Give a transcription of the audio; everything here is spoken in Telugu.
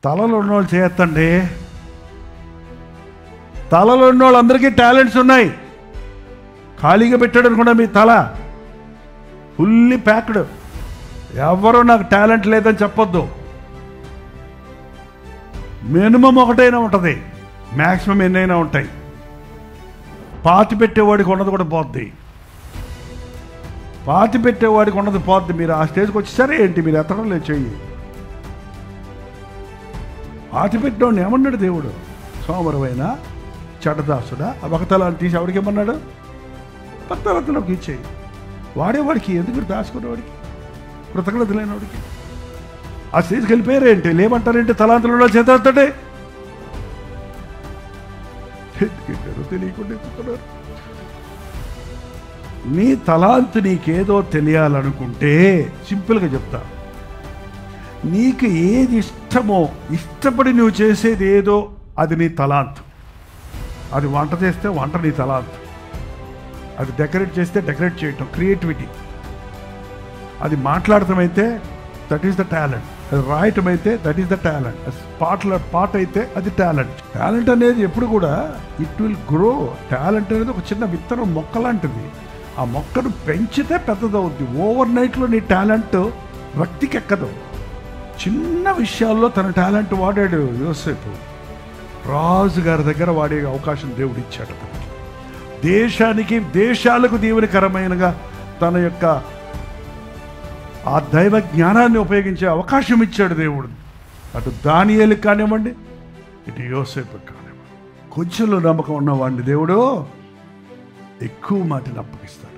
తలలు ఉన్నోళ్ళు చేయొద్దండి. తలలో ఉన్న వాళ్ళందరికీ టాలెంట్స్ ఉన్నాయి. ఖాళీగా పెట్టాడు అనుకున్నా మీ తల ఫుల్లీ ప్యాక్డ్. ఎవరో నాకు టాలెంట్ లేదని చెప్పొద్దు. మినిమం ఒకటైనా ఉంటుంది, మ్యాక్సిమం ఎన్నైనా ఉంటాయి. పాతి పెట్టేవాడికి ఉన్నది కూడా పోద్ది. పాతి పెట్టేవాడికి ఉన్నది పోద్ది. మీరు ఆ స్టేజ్కి వచ్చేసరే ఏంటి, మీరు ఎత్తడం లేదు చెయ్యి. పాతి పెట్టేవాడిని ఏమన్నాడు దేవుడు? సోమరమైనా చెడ్డదాసుడా, ఆ ఒకతలాన్ని తీసి ఎవరికి ఏమన్నాడు? పత్తలతలోకి ఇచ్చేయి. వాడేవాడికి ఎందుకు దాచుకునేవాడికి, కృతజ్ఞత లేనివాడికి. ఆ స్టేజ్కి వెళ్ళిపోయారేంటి? లేమంటారేంటి? తలాంతులలో చేతాడే తెలియకుండా ఎత్తుతున్నారు. నీ తలాంతు నీకేదో తెలియాలనుకుంటే సింపుల్గా చెప్తా, నీకు ఏది ఇష్టమో, ఇష్టపడి నువ్వు చేసేది ఏదో అది నీ తలాంతు. అది వంట చేస్తే వంట నీ తలాంతు. అది డెకరేట్ చేస్తే డెకరేట్ చేయటం క్రియేటివిటీ. అది మాట్లాడటం అయితే దట్ ఈస్ ద టాలెంట్. అది రాయటం అయితే దట్ ఈస్ ద టాలెంట్. పాట అయితే అది టాలెంట్. టాలెంట్ అనేది ఎప్పుడు కూడా ఇట్ విల్ గ్రో. టాలెంట్ అనేది ఒక చిన్న విత్తనం మొక్క లాంటిది. ఆ మొక్కను పెంచితే పెద్దదవుద్ది. ఓవర్ నైట్లో నీ టాలెంట్ రక్తికెక్కదు. చిన్న విషయాల్లో తన టాలెంట్ వాడాడు యోసేపు. రాజు గారి దగ్గర వాడే అవకాశం దేవుడు ఇచ్చాడు. దేశానికి, దేశాలకు దీవెనకరమైనగా తన యొక్క ఆ దైవ జ్ఞానాన్ని ఉపయోగించే అవకాశం ఇచ్చాడు దేవుడు. అటు దానియేలుకి కానివ్వండి, ఇటు యోసేపుకి కానివ్వండి. కొంచెంలో నమ్మకం ఉన్నవాడిని దేవుడు ఎక్కువ మాటలు అప్పగిస్తాడు.